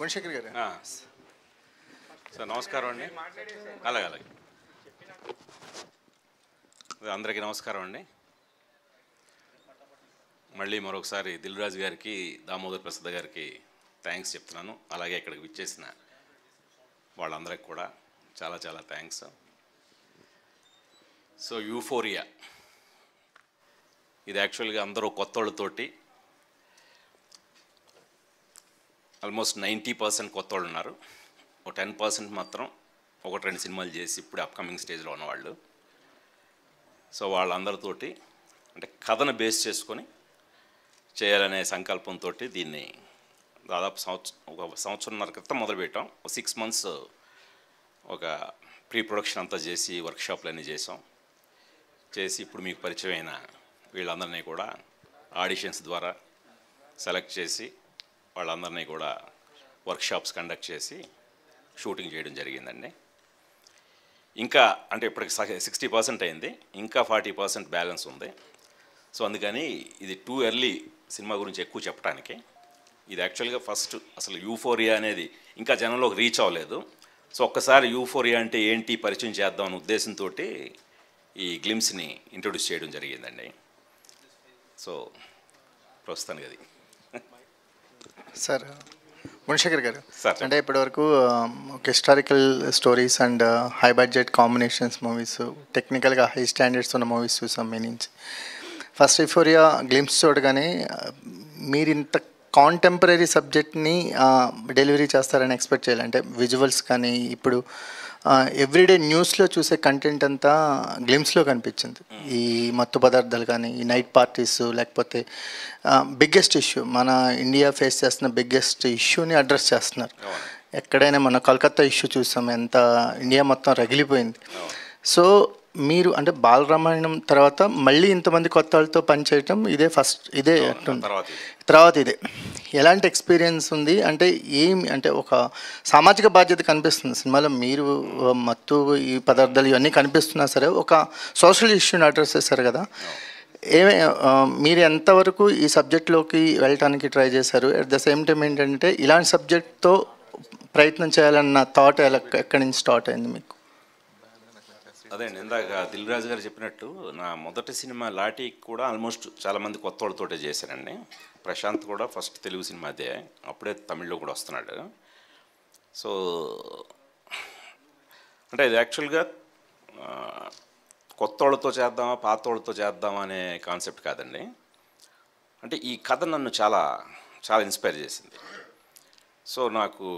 గుణశేఖర్ గారు. సార్ నమస్కారం అండి. అలాగే అలాగే అందరికీ నమస్కారం అండి. మళ్ళీ మరొకసారి దిల్ రాజు గారికి, దామోదర్ ప్రసాద్ గారికి థ్యాంక్స్ చెప్తున్నాను. అలాగే ఇక్కడికి విచ్చేసిన వాళ్ళందరికీ కూడా చాలా చాలా థ్యాంక్స్. సో యూఫోరియా ఇది యాక్చువల్గా అందరూ కొత్త వాళ్ళతోటి ఆల్మోస్ట్ 90% కొత్త వాళ్ళు ఉన్నారు. ఒక 10% మాత్రం 1-2 సినిమాలు చేసి ఇప్పుడు అప్కమింగ్ స్టేజ్లో ఉన్నవాళ్ళు. సో వాళ్ళందరితోటి అంటే కథను బేస్ చేసుకొని చేయాలనే సంకల్పంతో దీన్ని దాదాపు ఒక సంవత్సరంన్నర క్రితం మొదలుపెట్టాం. 6 months ఒక ప్రీ ప్రొడక్షన్ అంతా చేసి వర్క్షాప్లన్నీ చేసి ఇప్పుడు మీకు పరిచయమైన వీళ్ళందరినీ కూడా ఆడిషన్స్ ద్వారా సెలెక్ట్ చేసి వాళ్ళందరినీ కూడా వర్క్షాప్స్ కండక్ట్ చేసి షూటింగ్ చేయడం జరిగిందండి. ఇంకా అంటే ఇప్పటికి 60% అయింది, ఇంకా 40% బ్యాలెన్స్ ఉంది. సో అందుకని ఇది టూ ఎర్లీ సినిమా గురించి ఎక్కువ చెప్పడానికి. ఇది యాక్చువల్గా ఫస్ట్ అసలు యూఫోరియా అనేది ఇంకా జనంలోకి రీచ్ అవ్వలేదు. సో ఒక్కసారి యూఫోరియా అంటే ఏంటి పరిచయం చేద్దాం అనే ఉద్దేశంతో ఈ గ్లిమ్స్ని ఇంట్రొడ్యూస్ చేయడం జరిగిందండి. సో ప్రస్తుతానికి అది. సార్ గుణశేఖర్ గారు, సార్ అంటే ఇప్పటివరకు ఒక historical stories and high budget combinations movies, టెక్నికల్గా హై స్టాండర్డ్స్ ఉన్న మూవీస్ చూసాం మీ నుంచి. ఫస్ట్ యూఫోరియా గ్లిమ్స్ చూడగానే మీరు ఇంత కాంటెంపరీ సబ్జెక్ట్ని డెలివరీ చేస్తారని ఎక్స్పెక్ట్ చేయాలి. అంటే విజువల్స్ కానీ ఇప్పుడు ఎవ్రీడే న్యూస్లో చూసే కంటెంట్ అంతా గ్లిమ్స్లో కనిపించింది. ఈ మత్తు పదార్థాలు కానీ, ఈ నైట్ పార్టీస్, లేకపోతే బిగ్గెస్ట్ ఇష్యూ మన ఇండియా ఫేస్ చేస్తున్న బిగ్గెస్ట్ ఇష్యూని అడ్రస్ చేస్తున్నారు. ఎక్కడైనా మన కలకత్తా ఇష్యూ చూసాం, ఎంత ఇండియా మొత్తం రగిలిపోయింది. సో మీరు అంటే బాలరామాయణం తర్వాత మళ్ళీ ఇంతమంది కొత్త వాళ్ళతో పనిచేయటం ఇదే ఫస్ట్, ఇదే తర్వాత ఇదే ఎలాంటి ఎక్స్పీరియన్స్ ఉంది? అంటే ఏమి అంటే ఒక సామాజిక బాధ్యత కనిపిస్తుంది సినిమాలో. మీరు మత్తు ఈ పదార్థాలు ఇవన్నీ కనిపిస్తున్నా సరే ఒక సోషల్ ఇష్యూని అడ్రస్ చేశారు కదా. మీరు ఎంతవరకు ఈ సబ్జెక్ట్లోకి వెళ్ళటానికి ట్రై చేశారు? అట్ ద సేమ్ టైం ఏంటంటే ఇలాంటి సబ్జెక్ట్తో ప్రయత్నం చేయాలన్న థాట్ ఎక్కడి నుంచి స్టార్ట్ అయింది మీకు? అదే ఇందాక దిల్ రాజు గారు చెప్పినట్టు నా మొదటి సినిమా లాఠీ కూడా ఆల్మోస్ట్ చాలామంది కొత్త వాళ్ళతోటే చేశానండి. ప్రశాంత్ కూడా ఫస్ట్ తెలుగు సినిమా అదే, అప్పుడే తమిళ్లో కూడా వస్తున్నాడు. సో అంటే ఇది యాక్చువల్గా కొత్త వాళ్ళతో చేద్దామా పాత వాళ్ళతో చేద్దామా అనే కాన్సెప్ట్ కాదండి. అంటే ఈ కథ నన్ను చాలా చాలా ఇన్స్పైర్ చేసింది. సో నాకు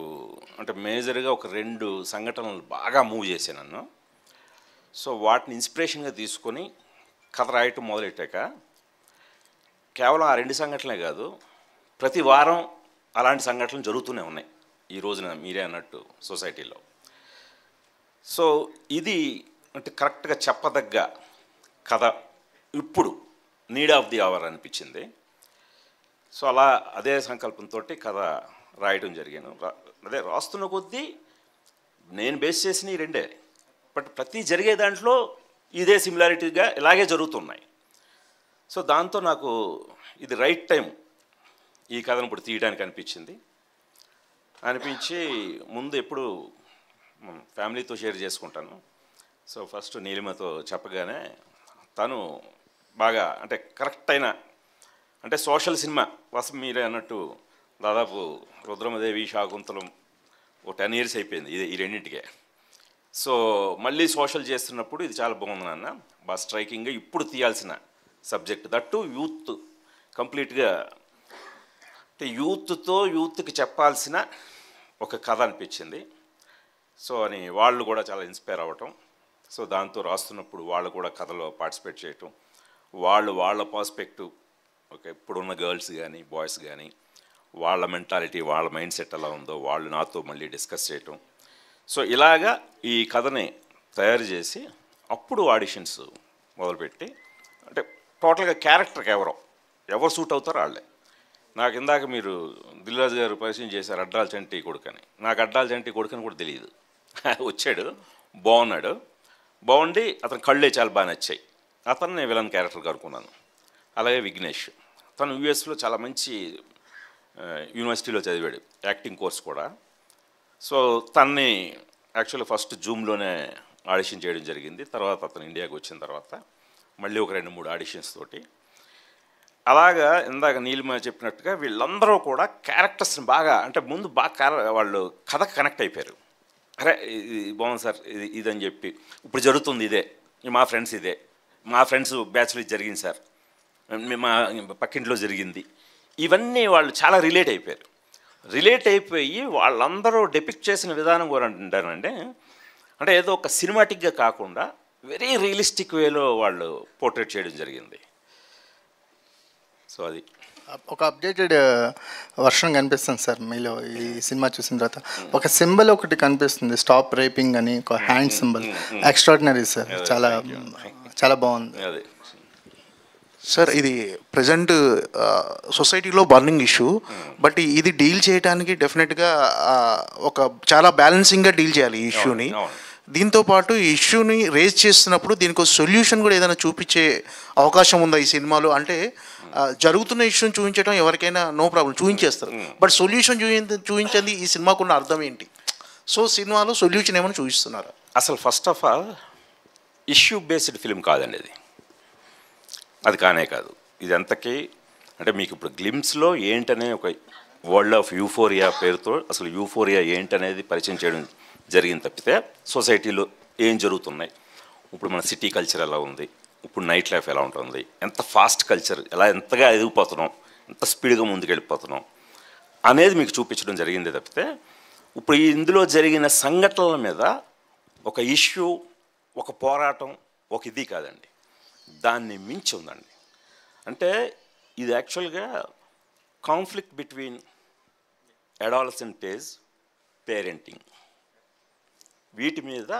అంటే మేజర్గా ఒక 2 సంఘటనలు బాగా మూవ్ చేశాను నన్ను. సో వాటిని ఇన్స్పిరేషన్గా తీసుకొని కథ రాయటం మొదలెట్టాక కేవలం ఆ 2 సంఘటనలే కాదు, ప్రతి వారం అలాంటి సంఘటనలు జరుగుతూనే ఉన్నాయి ఈ రోజున మీరే అన్నట్టు సొసైటీలో. సో ఇది అంటే కరెక్ట్గా చెప్పదగ్గ కథ ఇప్పుడు నీడ్ ఆఫ్ ది అవర్ అనిపించింది. సో అలా అదే సంకల్పంతో కథ రాయటం జరిగాను. అదే రాస్తున్న కొద్దీ నేను బేస్ చేసిన ఈ 2, బట్ ప్రతి జరిగే దాంట్లో ఇదే సిమిలారిటీగా ఇలాగే జరుగుతున్నాయి. సో దాంతో నాకు ఇది రైట్ టైం ఈ కథను ఇప్పుడు తీయడానికి అనిపించి ముందు ఎప్పుడు ఫ్యామిలీతో షేర్ చేసుకుంటాను. సో ఫస్ట్ నీలిమతో చెప్పగానే తను బాగా అంటే కరెక్ట్ అయిన అంటే సోషల్ సినిమా వసం మీరే అన్నట్టు దాదాపు రుద్రమదేవి, శాకుంతలం ఓ 10 years అయిపోయింది ఈ రెండింటికే. సో మళ్ళీ సోషల్ చేస్తున్నప్పుడు ఇది చాలా బాగుంది నాన్న, బాగా స్ట్రైకింగ్గా ఇప్పుడు తీయాల్సిన సబ్జెక్ట్, దట్టు యూత్ కంప్లీట్గా అంటే యూత్కి చెప్పాల్సిన ఒక కథ అనిపించింది. సో అని వాళ్ళు కూడా చాలా ఇన్స్పైర్ అవ్వటం. సో దాంతో రాస్తున్నప్పుడు వాళ్ళు కూడా కథలో పార్టిసిపేట్ చేయటం, వాళ్ళ పర్స్పెక్టివ్ ఓకే ఇప్పుడున్న గర్ల్స్ కానీ బాయ్స్ కానీ వాళ్ళ మెంటాలిటీ వాళ్ళ మైండ్ సెట్ ఎలా ఉందో వాళ్ళు నాతో మళ్ళీ డిస్కస్ చేయటం. సో ఇలాగా ఈ కథని తయారు చేసి అప్పుడు ఆడిషన్స్ మొదలుపెట్టి అంటే టోటల్గా క్యారెక్టర్కి ఎవరు సూట్ అవుతారో వాళ్ళే. నాకు ఇందాక మీరు దిల్ రాజు గారు పరిచయం చేశారు అడ్డాల చంటి కొడుకని. నాకు అడ్డాల చంటి కొడుకని కూడా తెలియదు. వచ్చాడు, బాగుండి అతని కళ్ళే చాలా బాగా నచ్చాయి. అతను నేను విలన్ క్యారెక్టర్గా అనుకున్నాను. అలాగే విఘ్నేష్, తను యూఎస్లో చాలా మంచి యూనివర్సిటీలో చదివాడు యాక్టింగ్ కోర్స్ కూడా. సో తన్ని యాక్చువల్లీ ఫస్ట్ జూమ్లోనే ఆడిషన్ చేయడం జరిగింది. తర్వాత అతను ఇండియాకి వచ్చిన తర్వాత మళ్ళీ ఒక 2-3 ఆడిషన్స్ తోటి అలాగా ఇందాక నీలిమ చెప్పినట్టుగా వీళ్ళందరూ కూడా క్యారెక్టర్స్ని బాగా అంటే ముందు బాగా వాళ్ళు కథకు కనెక్ట్ అయిపోయారు. అరే ఇది బాగుంది సార్, ఇదని చెప్పి ఇప్పుడు జరుగుతుంది ఇదే, మా ఫ్రెండ్స్ ఇదే, మా ఫ్రెండ్స్ బ్యాచ్లో జరిగింది సార్, మా పక్కింట్లో జరిగింది, ఇవన్నీ వాళ్ళు చాలా రిలేట్ అయిపోయారు. రిలేట్ అయిపోయి వాళ్ళందరూ డెపిక్ట్ చేసిన విధానం కూడా అంటారంటే అంటే ఏదో ఒక సినిమాటిక్గా కాకుండా వెరీ రియలిస్టిక్ వేలో వాళ్ళు పోర్ట్రేట్ చేయడం జరిగింది. సో అది ఒక అప్డేటెడ్ వర్షన్ కనిపిస్తుంది సార్ మీలో ఈ సినిమా చూసిన తర్వాత. ఒక సింబల్ ఒకటి కనిపిస్తుంది, స్టాప్ రేపింగ్ అని, ఒక హ్యాండ్ సింబల్. ఎక్స్ట్రాడినరీ సార్, చాలా చాలా బాగుంది. అదే సార్ ఇది ప్రజెంట్ సొసైటీలో బర్నింగ్ ఇష్యూ, బట్ ఇది డీల్ చేయడానికి డెఫినెట్గా ఒక చాలా బ్యాలెన్సింగ్గా డీల్ చేయాలి ఈ ఇష్యూని. దీంతోపాటు ఈ ఇష్యూని రేజ్ చేస్తున్నప్పుడు దీనికి ఒక సొల్యూషన్ కూడా ఏదైనా చూపించే అవకాశం ఉందా ఈ సినిమాలో? అంటే జరుగుతున్న ఇష్యూని చూపించడం ఎవరికైనా నో ప్రాబ్లం, చూపించేస్తారు, బట్ సొల్యూషన్ చూపించేది ఈ సినిమాకున్న అర్థం ఏంటి? సో సినిమాలో సొల్యూషన్ ఏమైనా చూపిస్తున్నారు? అసలు first of all issue based film కాదండి ఇది, అది కానే కాదు. ఇది అంతకీ అంటే మీకు ఇప్పుడు గ్లిమ్స్లో ఏంటనే ఒక వరల్డ్ ఆఫ్ యూఫోరియా పేరుతో అసలు యూఫోరియా ఏంటనేది పరిచయం చేయడం జరిగింది తప్పితే సొసైటీలో ఏం జరుగుతున్నాయి, ఇప్పుడు మన సిటీ కల్చర్ ఎలా ఉంది, ఇప్పుడు నైట్ లైఫ్ ఎలా ఉంటుంది, ఎంత ఫాస్ట్ కల్చర్ ఎలా ఎంతగా ఎదిగిపోతున్నాం, ఎంత స్పీడ్గా ముందుకెళ్ళిపోతున్నాం అనేది మీకు చూపించడం జరిగింది తప్పితే ఇప్పుడు ఇందులో జరిగిన సంఘటనల మీద ఒక ఇష్యూ, ఒక పోరాటం, ఒక ఇది కాదండి, దాన్ని మించి ఉందండి. అంటే ఇది యాక్చువల్గా conflict between adolescent age, parenting, వీటి మీద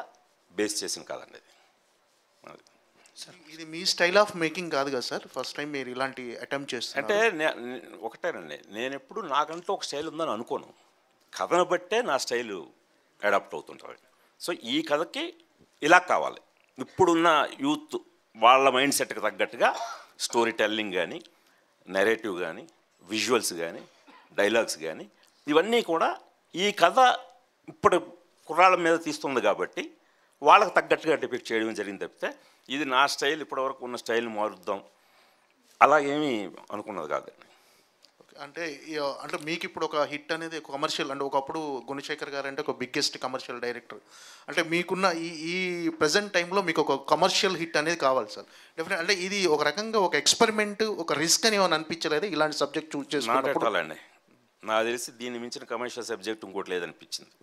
బేస్ చేసిన కాదండి అది. ఇది మీ స్టైల్ ఆఫ్ మేకింగ్ కాదు కదా సార్? ఫస్ట్ టైం మీరు ఇలాంటి అటెంప్ట్ చేస్తారు అంటే ఒకటేనండి, నేను ఎప్పుడు నాకంటూ ఒక స్టైల్ ఉందని అనుకోను, కథను బట్టే నా స్టైలు అడాప్ట్ అవుతుంటుంది. సో ఈ కథకి ఇలా కావాలి, ఇప్పుడున్న యూత్ వాళ్ళ మైండ్ సెట్కి తగ్గట్టుగా స్టోరీ టెల్లింగ్ కానీ, నెరేటివ్ కానీ, విజువల్స్ కానీ, డైలాగ్స్ కానీ, ఇవన్నీ కూడా ఈ కథ ఇప్పుడు కుర్రాళ్ళ మీద తీస్తుంది కాబట్టి వాళ్ళకి తగ్గట్టుగా డిపిక్ట్ చేయడం జరిగింది తప్పితే ఇది నా స్టైల్ ఇప్పటివరకు ఉన్న స్టైల్ మారుద్దాం అలా ఏమీ అనుకున్నది కాదండి. అంటే అంటే మీకు ఇప్పుడు ఒక హిట్ అనేది కమర్షియల్, అంటే ఒకప్పుడు గుణశేఖర్ గారు అంటే ఒక బిగ్గెస్ట్ కమర్షియల్ డైరెక్టర్, అంటే మీకున్న ఈ ప్రజెంట్ టైంలో మీకు ఒక కమర్షియల్ హిట్ అనేది కావాలి సార్ డెఫినెట్. అంటే ఇది ఒక రకంగా ఒక ఎక్స్పెరిమెంట్, ఒక రిస్క్ అని ఏమైనా అనిపించలేదు ఇలాంటి సబ్జెక్ట్ చూస్ చేసుకున్నప్పుడు? అండి నాకు తెలిసి దీన్ని మించిన కమర్షియల్ సబ్జెక్ట్ ఇంకోటి లేదనిపించింది.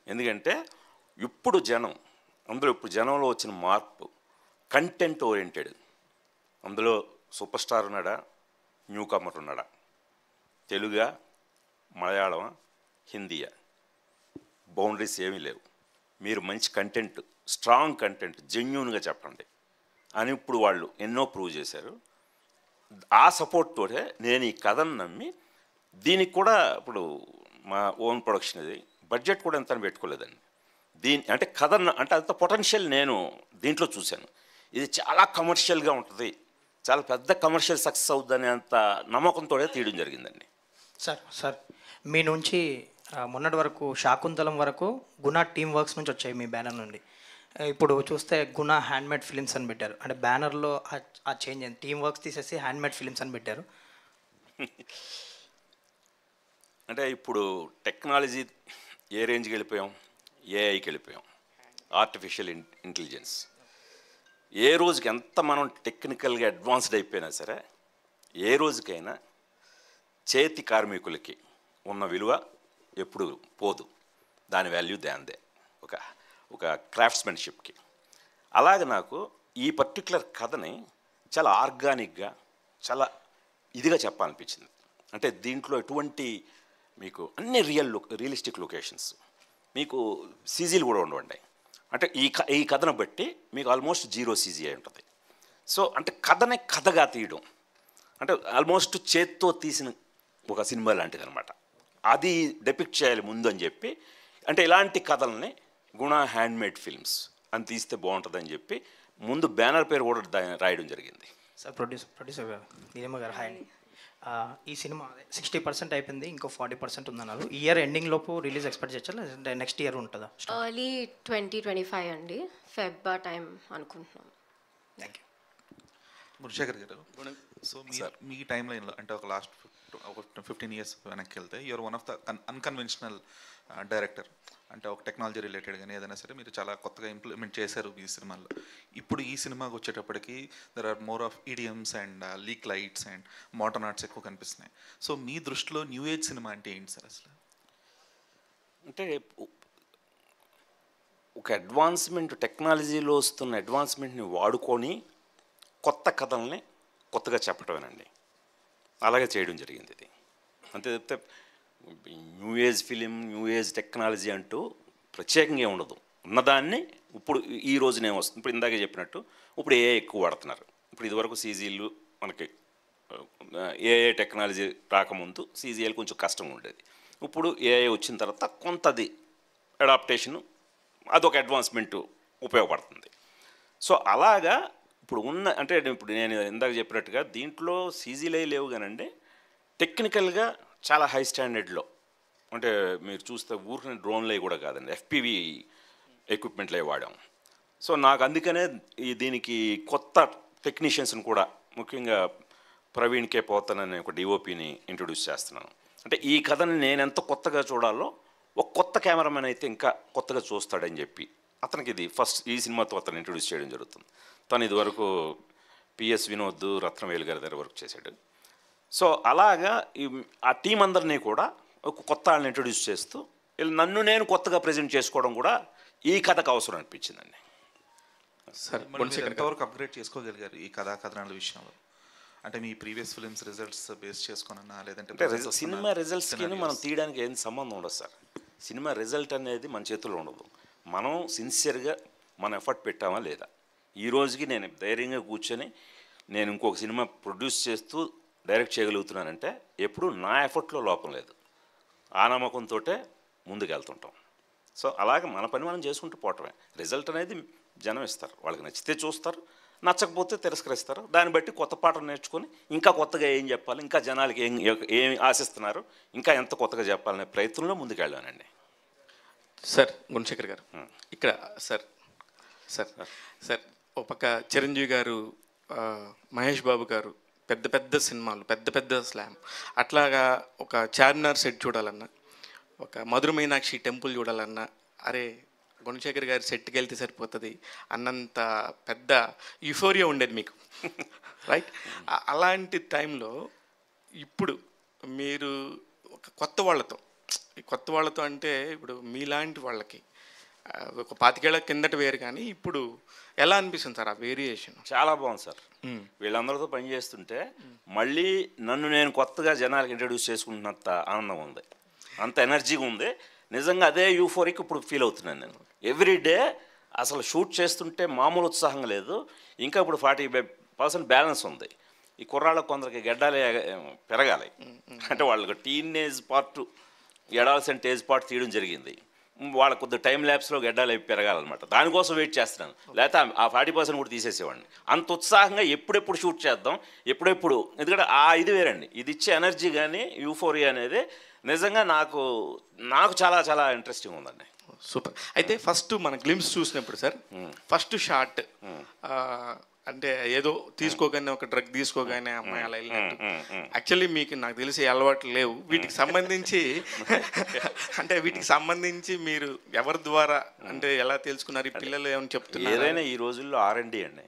ఎందుకంటే ఇప్పుడు జనంలో వచ్చిన మార్పు కంటెంట్ ఓరియంటెడ్. అందులో సూపర్ స్టార్ ఉన్నాడా, న్యూ కమర్ ఉన్నాడా, తెలుగా, మలయాళమా, హిందీయా, బౌండరీస్ ఏమీ లేవు. మీరు మంచి కంటెంట్, స్ట్రాంగ్ కంటెంట్, జెన్యూన్గా చెప్పండి అని ఇప్పుడు వాళ్ళు ఎన్నో ప్రూవ్ చేశారు. ఆ సపోర్ట్తోనే నేను ఈ కథను నమ్మి దీనికి కూడా ఇప్పుడు మా ఓన్ ప్రొడక్షన్ ఇది, బడ్జెట్ కూడా ఎంత పెట్టుకోలేదండి. అంటే కథ అంటే అంత పొటెన్షియల్ నేను దీంట్లో చూశాను. ఇది చాలా కమర్షియల్గా ఉంటుంది, చాలా పెద్ద కమర్షియల్ సక్సెస్ అవుతుందనే అంత నమ్మకంతో తీయడం జరిగిందండి. సార్ మీ నుంచి మొన్నటి వరకు శాకుంతలం వరకు గుణ టీమ్ వర్క్స్ నుంచి వచ్చాయి మీ బ్యానర్ నుండి. ఇప్పుడు చూస్తే గుణ హ్యాండ్మేడ్ ఫిలిమ్స్ అని పెట్టారు, అంటే బ్యానర్లో ఆ చేంజ్ అయింది, టీమ్ వర్క్స్ తీసేసి హ్యాండ్మేడ్ ఫిలిమ్స్ అని పెట్టారు. అంటే ఇప్పుడు టెక్నాలజీ ఏ రేంజ్కి వెళ్ళిపోయాం, ఏఐకి వెళ్ళిపోయాం, ఆర్టిఫిషియల్ ఇంటెలిజెన్స్. ఏ రోజుకి ఎంత మనం టెక్నికల్గా అడ్వాన్స్డ్ అయిపోయినా సరే ఏ రోజుకైనా చేతి కార్మికులకి ఉన్న విలువ ఎప్పుడు పోదు, దాని వాల్యూ దాందే, ఒక క్రాఫ్ట్స్మెన్షిప్కి. అలాగే నాకు ఈ పర్టికులర్ కథని చాలా ఆర్గానిక్గా, చాలా ఇదిగా చెప్పాలనిపించింది. అంటే దీంట్లో ఎటువంటి మీకు అన్ని రియలిస్టిక్ లొకేషన్స్, మీకు సీజీలు కూడా ఉండవండి. అంటే ఈ కథను బట్టి మీకు ఆల్మోస్ట్ 0 సీజీ అయి ఉంటుంది. సో అంటే కథనే కథగా తీయడం అంటే ఆల్మోస్ట్ చేత్తో తీసిన ఒక సినిమా లాంటిది అనమాట. అది డెపిక్ట్ చేయాలి ముందు అని చెప్పి, అంటే ఇలాంటి కథల్ని గుణ హ్యాండ్మేడ్ ఫిల్మ్స్ అని తీస్తే బాగుంటుందని చెప్పి ముందు బ్యానర్ పేరు కూడా రాయడం జరిగింది. సార్ ప్రొడ్యూసర్ గారు నీలిమ గారు హాయ్. ఈ సినిమా 60% అయిపోయింది, ఇంకో 40% ఉందన్నారు. ఈ ఇయర్ ఎండింగ్ లోపు రిలీజ్ ఎక్స్పెక్ట్ చేయొచ్చా, లేదంటే నెక్స్ట్ ఇయర్ ఉంటుందా? ఎర్లీ 2025 అండి, ఫెబ్ టైం అనుకుంటున్నాం. Thank you. గుణశేఖర్ గారు, సో మీ టైం లైన్లో అంటే ఒక లాస్ట్ ఒక 15 years వెనక్కి వెళ్తే you are one of the unconventional director. అంటే ఒక టెక్నాలజీ రిలేటెడ్ కానీ ఏదైనా సరే మీరు చాలా కొత్తగా ఇంప్లిమెంట్ చేశారు ఈ సినిమాలో. ఇప్పుడు ఈ సినిమాకి వచ్చేటప్పటికి there are more of idioms and leak lights and modern arts ఎక్కువ కనిపిస్తున్నాయి. సో మీ దృష్టిలో న్యూ ఏజ్ సినిమా అంటే ఏంటి సార్ అసలు? అంటే ఒక అడ్వాన్స్మెంట్, టెక్నాలజీలో వస్తున్న అడ్వాన్స్మెంట్ని వాడుకొని కొత్త కథల్ని కొత్తగా చెప్పటమేనండి. అలాగే చేయడం జరిగింది ఇది. అంతే తప్పితే new age film, new age technology అంటూ ప్రత్యేకంగా ఉండదు. ఉన్నదాన్ని ఇప్పుడు ఈ రోజునే వస్తుంది. ఇప్పుడు ఇందాకే చెప్పినట్టు ఇప్పుడు ఏఐ ఎక్కువ వాడుతున్నారు. ఇప్పుడు ఇదివరకు సీజీలు మనకి ఏఐ టెక్నాలజీ రాకముందు సీజీఎల్ కొంచెం కష్టంగా ఉండేది. ఇప్పుడు ఏఐ వచ్చిన తర్వాత కొంతది అడాప్టేషను, అదొక అడ్వాన్స్మెంట్ ఉపయోగపడుతుంది. సో అలాగా ఇప్పుడు అంటే ఇప్పుడు నేను ఇందాక చెప్పినట్టుగా దీంట్లో సీజీలే లేవు కానండి, టెక్నికల్గా చాలా హై స్టాండర్డ్లో, అంటే మీరు చూస్తే ఊరిని డ్రోన్లే కూడా కాదండి, ఎఫ్పివి ఎక్విప్మెంట్లే వాడాం. సో నాకు అందుకనే దీనికి కొత్త టెక్నీషియన్స్ని కూడా, ముఖ్యంగా ప్రవీణ్ కే పోతన్ అనే ఒక డిఓపిని ఇంట్రొడ్యూస్ చేస్తున్నాను. అంటే ఈ కథని నేను ఎంత కొత్తగా చూడాలో ఒక కొత్త కెమెరామెన్ అయితే ఇంకా కొత్తగా చూస్తాడని చెప్పి అతనికి ఇది ఫస్ట్ ఈ సినిమాతో అతను ఇంట్రొడ్యూస్ చేయడం జరుగుతుంది. తను ఇదివరకు పిఎస్ వినోద్, రత్నవేలు గారి దగ్గర వర్క్ చేశాడు. సో అలాగా ఆ టీం అందరినీ కూడా ఒక కొత్త వాళ్ళని ఇంట్రొడ్యూస్ చేస్తూ నన్ను నేను కొత్తగా ప్రజెంట్ చేసుకోవడం కూడా ఈ కథకు అవసరం అనిపించిందండి. సార్ ఎంతవరకు అప్గ్రేడ్ చేసుకోగలిగారు ఈ కథనాల విషయంలో? అంటే మీ ప్రీవియస్ ఫిలిమ్స్ రిజల్ట్స్ బేస్ చేసుకున్నా, లేదంటే సినిమా రిజల్ట్స్కి మనం తీయడానికి ఏం సంబంధం ఉండదు సార్. సినిమా రిజల్ట్ అనేది మన చేతుల్లో ఉండదు. మనం సిన్సియర్గా మన ఎఫర్ట్ పెట్టామా లేదా. ఈ రోజుకి నేను ధైర్యంగా కూర్చొని నేను ఇంకొక సినిమా ప్రొడ్యూస్ చేస్తూ డైరెక్ట్ చేయగలుగుతున్నానంటే ఎప్పుడు నా ఎఫర్ట్లో లోపం లేదు. ఆ నమ్మకంతో ముందుకు వెళ్తుంటాం. సో అలాగే మన పని మనం చేసుకుంటూ పోవటమే. రిజల్ట్ అనేది జనం ఇస్తారు, వాళ్ళకి నచ్చితే చూస్తారు, నచ్చకపోతే తిరస్కరిస్తారు. దాన్ని బట్టి కొత్త పాటలు నేర్చుకొని ఇంకా కొత్తగా ఏం చెప్పాలి, ఇంకా జనాలకి ఏమి ఆశిస్తున్నారు, ఇంకా ఎంత కొత్తగా చెప్పాలనే ప్రయత్నంలో ముందుకు వెళ్ళానండి. సార్ గుణశేఖర్ గారు, ఇక్కడ సార్ సార్ సార్ ఒక పక్క చిరంజీవి గారు, మహేష్ బాబు గారు పెద్ద పెద్ద సినిమాలు, పెద్ద పెద్ద స్లామ్, అట్లాగా ఒక చార్మినార్ సెట్ చూడాలన్నా, ఒక మధుర మీనాక్షి టెంపుల్ చూడాలన్నా, అరే గుణశేఖర్ గారి సెట్కి వెళ్తే సరిపోతుంది అన్నంత పెద్ద యూఫోరియా ఉండేది మీకు, రైట్? అలాంటి టైంలో ఇప్పుడు మీరు ఒక కొత్త వాళ్ళతో అంటే ఇప్పుడు మీలాంటి వాళ్ళకి ఒక 25 ఏళ్ల కిందట వేరు, కానీ ఇప్పుడు ఎలా అనిపిస్తుంది సార్ ఆ వేరియేషన్? చాలా బాగుంది సార్. వీళ్ళందరితో పనిచేస్తుంటే మళ్ళీ నన్ను నేను కొత్తగా జనాలకు ఇంట్రడ్యూస్ చేసుకుంటున్నంత ఆనందం ఉంది, అంత ఎనర్జీగా ఉంది. నిజంగా అదే యూఫోరిక్ ఇప్పుడు ఫీల్ అవుతున్నాను నేను. ఎవ్రీడే అసలు షూట్ చేస్తుంటే మామూలు ఉత్సాహంగా లేదు. ఇంకా ఇప్పుడు 40% బ్యాలెన్స్ ఉంది. ఈ కుర్రాళ్ళకు కొందరికి గెడ్డాలే పెరగాలి, అంటే వాళ్ళకి టీనేజ్ పార్ట్, ఎడాల్సెంట్ ఏజ్ పార్ట్ తీయడం జరిగింది. వాళ్ళకు కొద్ది టైం ల్యాబ్స్లో గెడ్డాలు అవి పెరగాలన్నమాట. దానికోసం వెయిట్ చేస్తున్నాను, లేకపోతే ఆ 40% కూడా తీసేసేవాడిని. అంత ఉత్సాహంగా ఎప్పుడెప్పుడు షూట్ చేద్దాం, ఎప్పుడెప్పుడు, ఎందుకంటే ఇది వేరండి. ఇది ఇచ్చే ఎనర్జీ కానీ యూఫోరియా అనేది నిజంగా నాకు చాలా చాలా ఇంట్రెస్టింగ్ ఉందండి. సూపర్. అయితే ఫస్ట్ మన గ్లిమ్స్ చూసినప్పుడు సార్, ఫస్ట్ షాట్ అంటే ఏదో తీసుకోగానే, ఒక డ్రగ్ తీసుకోగానే అమ్మాయి అలా వెళ్ళినట్టు. యాక్చువల్లీ మీకు నాకు తెలిసి అలవాట్లు లేవు వీటికి సంబంధించి. అంటే వీటికి సంబంధించి మీరు ఎవరి ద్వారా, అంటే ఎలా తెలుసుకున్నారు? ఈ పిల్లలు ఏమైనా చెప్తున్నారు? ఏదైనా ఈ రోజుల్లో R&D అండి,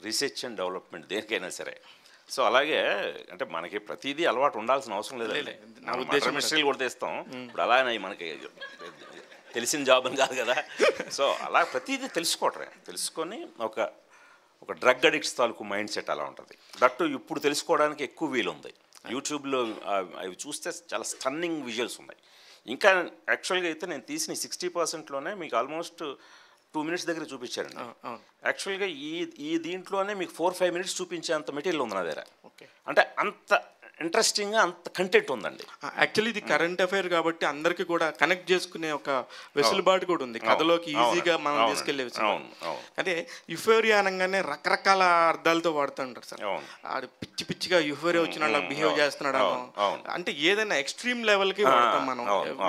రీసెర్చ్ అండ్ డెవలప్మెంట్, దేనికైనా సరే. సో అలాగే అంటే మనకి ప్రతిదీ అలవాటు ఉండాల్సిన అవసరం లేదండి. నా ఉద్దేశం మిస్టరీలు కూడా తెస్తాం. ఇప్పుడు అలానే మనకి తెలిసిన జాబ్ అని కాదు కదా. సో అలా ప్రతిదీ తెలుసుకొని ఒక డ్రగ్ అడిక్ట్స్ తాలూకు మైండ్ సెట్ అలా ఉంటుంది. దట్టు ఇప్పుడు తెలుసుకోవడానికి ఎక్కువ వీలుంది. యూట్యూబ్లో అవి చూస్తే చాలా స్టన్నింగ్ విజువల్స్ ఉన్నాయి. ఇంకా యాక్చువల్గా అయితే నేను తీసిన 60%లోనే మీకు ఆల్మోస్ట్ 2 minutes దగ్గర చూపించారండి. యాక్చువల్గా దీంట్లోనే మీకు 4-5 minutes చూపించేంత మెటీరియల్ ఉంది నా దగ్గర. అంటే అంత ఇంట్రెస్టింగ్గా అంత కంటెంట్ ఉందండి. యాక్చువల్లీ ఇది కరెంట్ అఫైర్ కాబట్టి అందరికీ కూడా కనెక్ట్ చేసుకునే ఒక వెసులుబాటు కూడా ఉంది, కథలోకి ఈజీగా మనం తీసుకెళ్లే అదే యుఫోరియా అనగానే రకరకాల అర్థాలతో వాడుతుంటారు సార్. ఆడు పిచ్చి పిచ్చిగా యుఫోరియా వచ్చిన వాళ్ళకి బిహేవ్ చేస్తున్నాడు అంటే ఏదైనా ఎక్స్ట్రీమ్ లెవెల్కి వాడతాం మనం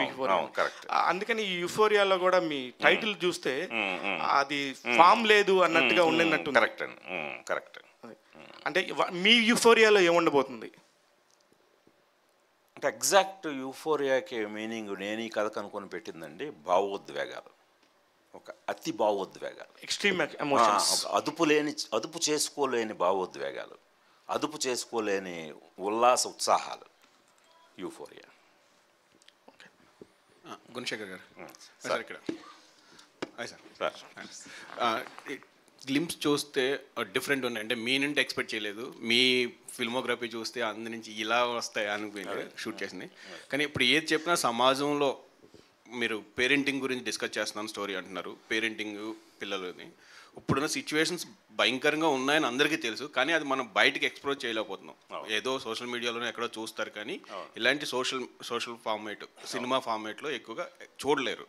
యుఫోరియా. అందుకని ఈ యుఫోరియాలో కూడా మీ టైటిల్ చూస్తే అది ఫామ్ లేదు అన్నట్టుగా ఉండినట్టు. కరెక్ట్ అండి, కరెక్ట్. అంటే మీ యుఫోరియాలో ఏముండబోతుంది అంటే ఎగ్జాక్ట్ యూఫోరియాకి మీనింగ్ నేను ఈ కథ కనుక్కొని పెట్టిందండి, భావోద్వేగాలు, ఒక అతి భావోద్వేగాలు, ఎక్స్ట్రీమ్ ఎమోషన్స్, అదుపు చేసుకోలేని భావోద్వేగాలు, అదుపు చేసుకోలేని ఉల్లాస ఉత్సాహాలు, యూఫోరియా. గుణశేఖర్ గారు సార్ ఇక్కడ సార్ గ్లింప్స్ చూస్తే డిఫరెంట్ ఉన్నాయి, అంటే మీ నుండి ఎక్స్పెక్ట్ చేయలేదు, మీ ఫిల్మోగ్రఫీ చూస్తే అందు నుంచి ఇలా వస్తాయి అనుకుని షూట్ చేసింది. కానీ ఇప్పుడు ఏది చెప్పినా సమాజంలో మీరు పేరెంటింగ్ గురించి డిస్కస్ చేస్తున్నాను స్టోరీ అంటున్నారు, పేరెంటింగ్ పిల్లలని ఇప్పుడున్న సిచ్యువేషన్స్ భయంకరంగా ఉన్నాయని అందరికీ తెలుసు, కానీ అది మనం బయటకు ఎక్స్ప్లోర్ చేయలేకపోతున్నాం. ఏదో సోషల్ మీడియాలోనే ఎక్కడో చూస్తారు, కానీ ఇలాంటి సోషల్ ఫార్మేట్ సినిమా ఫార్మేట్లో ఎక్కువగా చూడలేరు.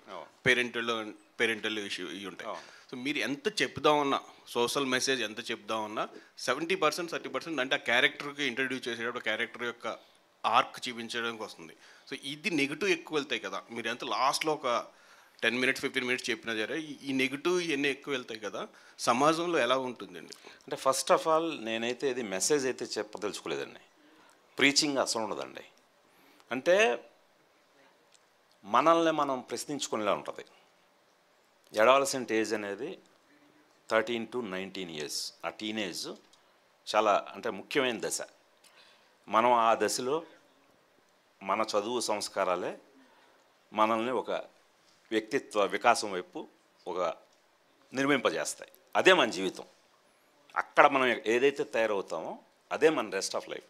పేరెంటల్ ఇష్యూ ఇవి ఉంటాయి. సో మీరు ఎంత చెప్దామన్నా, సోషల్ మెసేజ్ ఎంత చెప్దామన్నా 70% 30% అంటే ఆ క్యారెక్టర్కి ఇంట్రడ్యూస్ చేసేటప్పుడు క్యారెక్టర్ యొక్క ఆర్క్ చూపించడానికి వస్తుంది. సో ఇది నెగిటివ్ ఎక్కువ వెళ్తాయి కదా, మీరు ఎంత లాస్ట్లో ఒక 10 minutes 15 minutes చెప్పినా సరే ఈ నెగిటివ్ ఇవన్నీ ఎక్కువ వెళ్తాయి కదా, సమాజంలో ఎలా ఉంటుందండి? అంటే ఫస్ట్ ఆఫ్ ఆల్ నేనైతే ఇది మెసేజ్ అయితే చెప్పదలుచుకోలేదండి, ప్రీచింగ్ అసలు ఉండదండి. అంటే మనల్ని మనం ప్రశ్నించుకునేలా ఉంటుంది. అడాలసెంట్ ఏజ్ అనేది 13 to 19 years, ఆ టీనేజ్ చాలా అంటే ముఖ్యమైన దశ. మనం ఆ దశలో మన చదువు సంస్కారాలే మనల్ని ఒక వ్యక్తిత్వ వికాసం వైపు ఒక నిర్మింపజేస్తాయి. అదే మన జీవితం. అక్కడ మనం ఏదైతే తయారవుతామో అదే మన రెస్ట్ ఆఫ్ లైఫ్.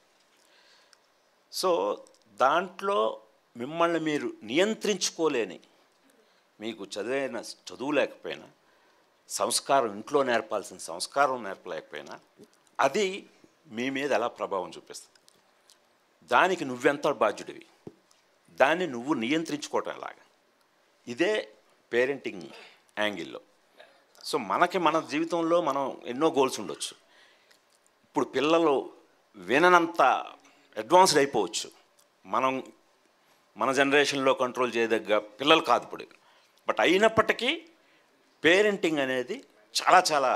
సో దాంట్లో మిమ్మల్ని మీరు నియంత్రించుకోలేని, మీకు చదువు లేకపోయినా, సంస్కారం ఇంట్లో నేర్పాల్సిన సంస్కారం నేర్పలేకపోయినా అది మీ మీద ఎలా ప్రభావం చూపిస్తుంది, దానికి నువ్వెంత బాధ్యుడివి, దాన్ని నువ్వు నియంత్రించుకోవటం ఎలాగా, ఇదే పేరెంటింగ్ యాంగిల్లో. సో మన జీవితంలో మనం ఎన్నో గోల్స్ ఉండొచ్చు. ఇప్పుడు పిల్లలు విననంత అడ్వాన్స్డ్ అయిపోవచ్చు. మన జనరేషన్లో కంట్రోల్ చేయదగ్గ పిల్లలు కాదు ఇప్పుడు. బట్ అయినప్పటికీ పేరెంటింగ్ అనేది చాలా చాలా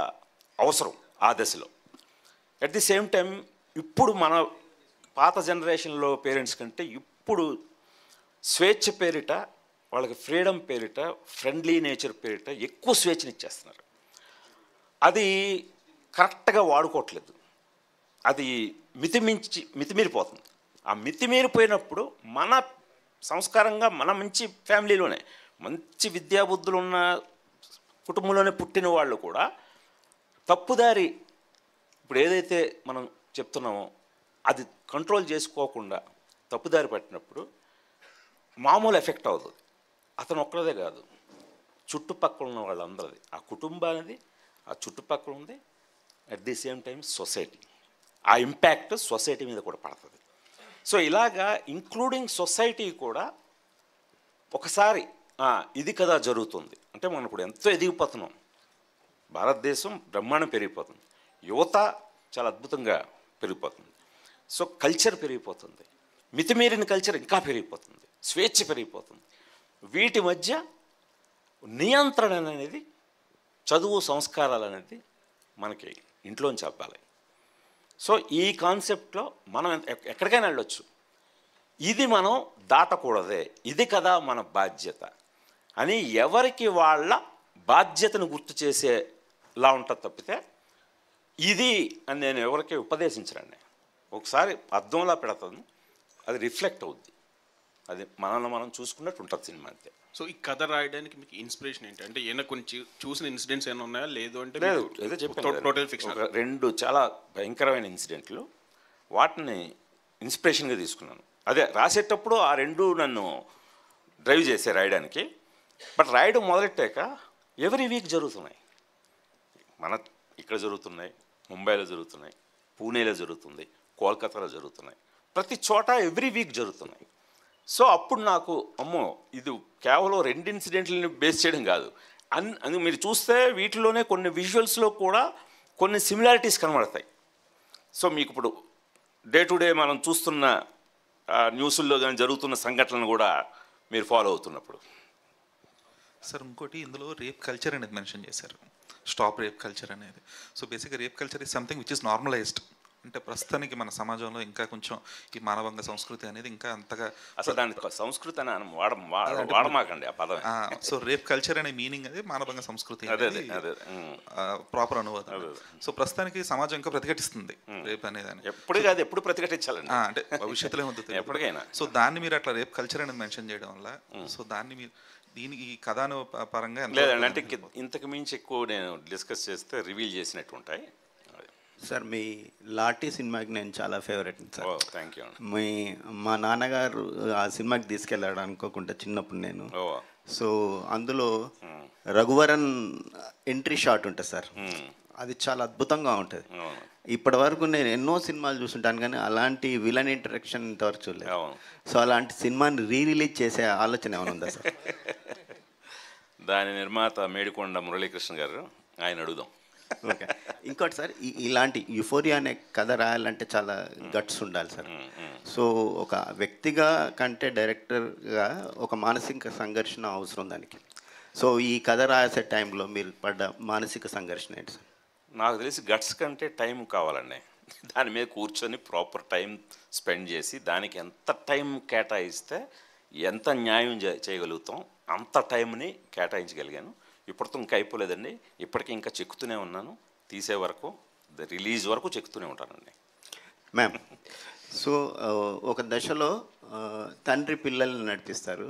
అవసరం ఆ దశలో. అట్ ది సేమ్ టైం ఇప్పుడు మన పాత జనరేషన్లో పేరెంట్స్ కంటే ఇప్పుడు స్వేచ్ఛ పేరిట, వాళ్ళకి ఫ్రీడమ్ పేరిట, ఫ్రెండ్లీ నేచర్ పేరిట ఎక్కువ స్వేచ్ఛనిచ్చేస్తున్నారు. అది కరెక్ట్గా వాడుకోవట్లేదు, అది మితిమీరిపోతుంది. ఆ మితిమీరిపోయినప్పుడు మన సంస్కారంగా మన మంచి ఫ్యామిలీలోనే మంచి విద్యాబుద్ధులు ఉన్న కుటుంబంలోనే పుట్టిన వాళ్ళు కూడా తప్పుదారి, ఇప్పుడు ఏదైతే మనం చెప్తున్నామో అది కంట్రోల్ చేసుకోకుండా తప్పుదారి పట్టినప్పుడు మామూలు ఎఫెక్ట్ అవుతుంది. అతను ఒక్కడే కాదు, చుట్టుపక్కల ఉన్న వాళ్ళందరిది, ఆ కుటుంబానిది, ఆ చుట్టుపక్కల ఉంది, at the same time society, ఆ ఇంపాక్ట్ సొసైటీ మీద కూడా పడుతుంది. సో ఇలాగా ఇంక్లూడింగ్ సొసైటీ కూడా ఒకసారి ఇది కదా జరుగుతుంది అంటే మనం ఇప్పుడు ఎంతో ఎదిగిపోతున్నాం, భారతదేశం బ్రహ్మాండం పెరిగిపోతుంది, యువత చాలా అద్భుతంగా పెరిగిపోతుంది, సో కల్చర్ పెరిగిపోతుంది, మితిమీరిన కల్చర్ ఇంకా పెరిగిపోతుంది, స్వేచ్ఛ పెరిగిపోతుంది. వీటి మధ్య నియంత్రణ అనేది, చదువు సంస్కారాలు అనేది మనకి ఇంట్లోంచి చెప్పాలి. సో ఈ కాన్సెప్ట్లో మనం ఎక్కడికైనా వెళ్ళొచ్చు, ఇది మనం దాటకూడదే, ఇది కదా మన బాధ్యత అని ఎవరికి వాళ్ళ బాధ్యతను గుర్తు చేసేలా ఉంటుంది తప్పితే ఇది అని నేను ఎవరికి ఉపదేశించరండి. ఒకసారి అర్థంలా పెడతాను, అది రిఫ్లెక్ట్ అవుద్ది, అది మనల్ని మనం చూసుకున్నట్టు ఉంటుంది సినిమా అంతే. సో ఈ కథ రాయడానికి మీకు ఇన్స్పిరేషన్ ఏంటి? అంటే ఏమైనా కొంచెం చూసిన ఇన్సిడెంట్స్ ఏమైనా ఉన్నాయా? లేదు అంటే లేదు, ఏదో చెప్పాను, టోటల్ ఫిక్షన్. 2 చాలా భయంకరమైన ఇన్సిడెంట్లు, వాటిని ఇన్స్పిరేషన్గా తీసుకున్నాను. అదే రాసేటప్పుడు ఆ 2 నన్ను డ్రైవ్ చేసే రాయడానికి. బట్ రాయడం మొదలెట్టాక ఎవ్రీ వీక్ జరుగుతున్నాయి, మన ఇక్కడ జరుగుతున్నాయి, ముంబైలో జరుగుతున్నాయి, పూణేలో జరుగుతుంది, కోల్కతాలో జరుగుతున్నాయి, ప్రతి చోట ఎవ్రీ వీక్ జరుగుతున్నాయి. సో అప్పుడు నాకు అమ్మో ఇది కేవలం 2 ఇన్సిడెంట్లని బేస్ చేయడం కాదు, అందుకు మీరు చూస్తే వీటిలోనే కొన్ని విజువల్స్లో కూడా కొన్ని సిమిలారిటీస్ కనబడతాయి. సో మీకు ఇప్పుడు డే టు డే మనం చూస్తున్న న్యూస్ల్లో కానీ జరుగుతున్న సంఘటనలు కూడా మీరు ఫాలో అవుతున్నప్పుడు. సార్ ఇంకోటి ఇందులో రేప్ కల్చర్ అనేది మెన్షన్ చేశారు, స్టాప్ రేప్ కల్చర్ అనేది. సో బేసిక్గా rape culture is something which is normalised. అంటే ప్రస్తుతానికి మన సమాజంలో ఇంకా కొంచెం ఈ మానవంగ సంస్కృతి అనేది ఇంకా అంతగా అసలు దాని సంస్కృతి అని వాడమాకండి ఆ పదం. సో రేప్ కల్చర్ అనే మీనింగ్ అది మానవంగ సంస్కృతి, ప్రాపర్ అనువాదం. సో ప్రస్తుతానికి సమాజం ఇంకా ప్రతిఘటిస్తుంది రేప్ అనేది. ఎప్పుడు కాదు, ఎప్పుడు ప్రతిఘటించాలండి, అంటే భవిష్యత్తులో ఏమవుతుంది ఎప్పటికైనా. సో దాన్ని మీరు అట్లా రేప్ కల్చర్ అనేది మెన్షన్ చేయడం వల్ల సో దాన్ని మీరు దీనికి ఈ కథను పరంగా లేదండి, అంటే ఇంతకు మించి ఎక్కువ నేను డిస్కస్ చేస్తే రివీల్ చేసినట్టు ఉంటాయి. సార్ మీ లాఠీ సినిమాకి నేను చాలా ఫేవరెట్ సార్. Thank you. మా నాన్నగారు ఆ సినిమాకి తీసుకెళ్ళాడు అనుకోకుండా చిన్నప్పుడు నేను. సో అందులో రఘువరన్ ఎంట్రీ షాట్ ఉంటుంది సార్, అది చాలా అద్భుతంగా ఉంటుంది. ఇప్పటి వరకు నేను ఎన్నో సినిమాలు చూస్తుంటాను కానీ అలాంటి విలన్ ఇంటరాక్షన్ ఇంతవరకు చూడలేదు. సో అలాంటి సినిమాని రిలీజ్ చేసే ఆలోచన ఏమైనా ఉందా సార్? దాని నిర్మాత మేడికొండ మురళీకృష్ణ గారు, ఆయన అడుగుదాం. ఓకే. ఇంకోటి సార్, ఇలాంటి యుఫోరియా అనే కథ రాయాలంటే చాలా గట్స్ ఉండాలి సార్. సో ఒక వ్యక్తిగా కంటే డైరెక్టర్గా ఒక మానసిక సంఘర్షణ అవసరం దానికి. సో ఈ కథ రాసే టైంలో మీరు పడ్డ మానసిక సంఘర్షణ ఏంటి సార్? నాకు తెలిసి గట్స్ కంటే టైం కావాలండి. దాని మీద కూర్చొని ప్రాపర్ టైం స్పెండ్ చేసి దానికి ఎంత టైం కేటాయిస్తే ఎంత న్యాయం చేయగలుగుతాం అంత టైంని కేటాయించగలిగాను. ఇప్పటితో ఇంకా అయిపోలేదండి, ఇప్పటికీ ఇంకా చెక్కుతూనే ఉన్నాను. తీసే వరకు, రిలీజ్ వరకు చెక్కుతూనే ఉంటానండి. మ్యామ్, సో ఒక దశలో తండ్రి పిల్లల్ని నడిపిస్తారు,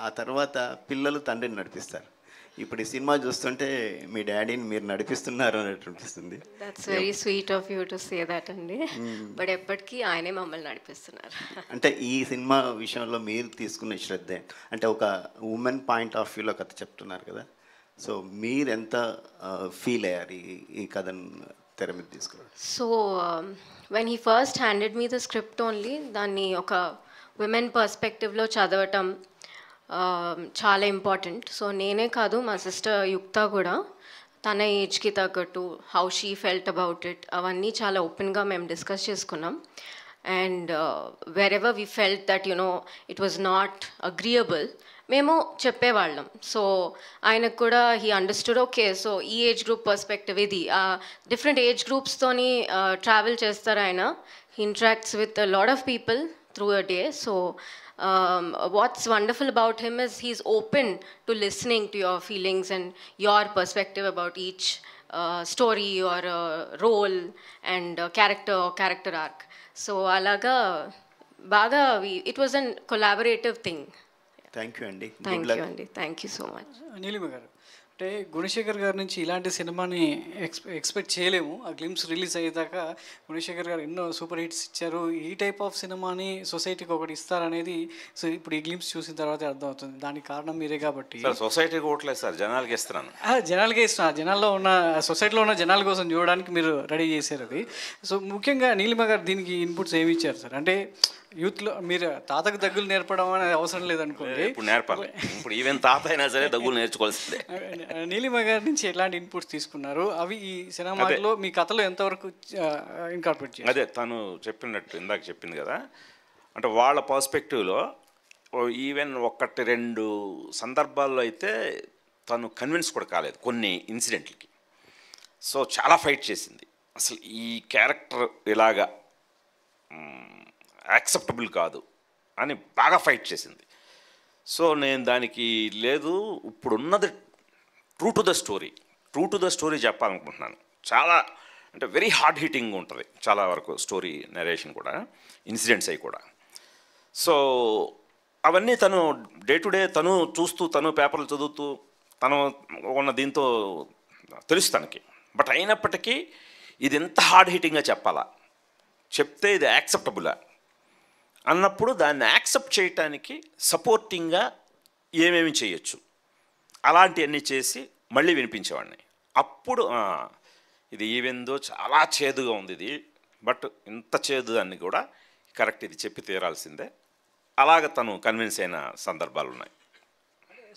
ఆ తర్వాత పిల్లలు తండ్రిని నడిపిస్తారు. ఇప్పుడు ఈ సినిమా చూస్తుంటే మీ డాడీని మీరు నడిపిస్తున్నారు అన్నట్టు అనిపిస్తుంది. That's very sweet of you to say that అండి. బట్ ఎప్పటికీ ఆయనే మమ్మల్ని నడిపిస్తున్నారు. అంటే ఈ సినిమా విషయంలో మీరు తీసుకున్న శ్రద్ధ, అంటే ఒక ఉమెన్ పాయింట్ ఆఫ్ వ్యూలో కథ చెప్తున్నారు కదా, సో మీరు ఎంత ఫీల్ అయ్యారు ఈ కథను తెర మీద తీసుకోవడం? So when he first handed me the script only, దాన్ని ఒక విమెన్ పర్స్పెక్టివ్లో చదవటం చాలా ఇంపార్టెంట్. సో నేనే కాదు, మా సిస్టర్ యుక్త కూడా తన ఏజ్కి తగ్గట్టు how she felt about it అవన్నీ చాలా ఓపెన్గా మేము డిస్కస్ చేసుకున్నాం. And where ever we felt that you know it was not agreeable మేము చెప్పేవాళ్ళం. సో ఆయనకు కూడా హీ అండర్స్టూడ్, ఓకే సో ఈ ఏజ్ గ్రూప్ పర్స్పెక్టివ్ ఇది, డిఫరెంట్ ఏజ్ గ్రూప్స్తోని ట్రావెల్ చేస్తారు ఆయన. He interacts with lot of people through a day. So what's wonderful about him is he's open to listening to your feelings and your perspective about each story or role and character arc. So alaga baga it was a collaborative thing. Thank you Andy. Thank you Andy. Thank you so much. Neelima గారు, అంటే గుణశేఖర్ గారి నుంచి ఇలాంటి సినిమాని expect చేయలేము. ఆ glimpse release అయ్యేదాకా గుణశేఖర్ గారు ఎన్నో సూపర్ హిట్స్ ఇచ్చారు. ఈ టైప్ ఆఫ్ సినిమాని సొసైటీకి ఒకటి ఇస్తారనేది సో ఇప్పుడు ఈ గ్లిమ్స్ చూసిన తర్వాత అర్థమవుతుంది. దానికి కారణం మీరే కాబట్టి. సొసైటీకి ఓట్లేదు సార్, జనాలకి ఇస్తున్నాను. జనాలకే ఇస్తున్నారు, జనాల్లో ఉన్న సొసైటీలో ఉన్న జనాల కోసం చూడడానికి మీరు రెడీ చేశారు అది. సో ముఖ్యంగా నీలిమ గారు దీనికి ఇన్పుట్స్ ఏమి ఇచ్చారు సార్? అంటే యూత్లో మీరు తాతకు దగ్గులు నేర్పడం అనేది అవసరం లేదనుకోండి, ఇప్పుడు నేర్పాలి. ఇప్పుడు ఈవెన్ తాత అయినా సరే దగ్గులు నేర్చుకోవాల్సిందే. నీలిమ గారి నుంచి ఎలాంటి ఇన్పుట్స్ తీసుకున్నారు? అవి ఈ సినిమాలో మీ కథలో ఎంతవరకు ఇన్కార్పొరేట్ చేయాలి? అదే తను చెప్పినట్టు ఇందాక చెప్పింది కదా, అంటే వాళ్ళ పర్స్పెక్టివ్లో ఈవెన్ 1-2 సందర్భాల్లో అయితే తను కన్విన్స్ కూడా కాలేదు కొన్ని ఇన్సిడెంట్లకి. సో చాలా ఫైట్ చేసింది. అసలు ఈ క్యారెక్టర్ ఇలాగా యాక్సెప్టబుల్ కాదు అని బాగా ఫైట్ చేసింది. సో నేను దానికి లేదు, ఇప్పుడున్నది ట్రూ టు ద స్టోరీ చెప్పాలనుకుంటున్నాను. చాలా అంటే వెరీ హార్డ్ హిట్టింగ్ ఉంటుంది చాలా వరకు స్టోరీ నరేషన్ కూడా, ఇన్సిడెంట్స్ అవి కూడా. సో అవన్నీ తను డే టు డే తను చూస్తూ, తను పేపర్లు చదువుతూ, తను ఉన్న దీంతో తెలుసు తనకి. బట్ అయినప్పటికీ ఇది ఎంత హార్డ్ హిట్టింగ్గా చెప్పాలా, చెప్తే ఇది యాక్సెప్టబులా అన్నప్పుడు దాన్ని యాక్సెప్ట్ చేయటానికి సపోర్టింగ్గా ఏమేమి చేయొచ్చు అలాంటివన్నీ చేసి మళ్ళీ వినిపించేవాడిని. అప్పుడు ఇది ఈవెందో చాలా చేదుగా ఉంది ఇది, బట్ ఇంత చేదు దాన్ని కూడా కరెక్ట్ ఇది చెప్పి తీరాల్సిందే, అలాగ తను కన్విన్స్ అయిన సందర్భాలు ఉన్నాయి.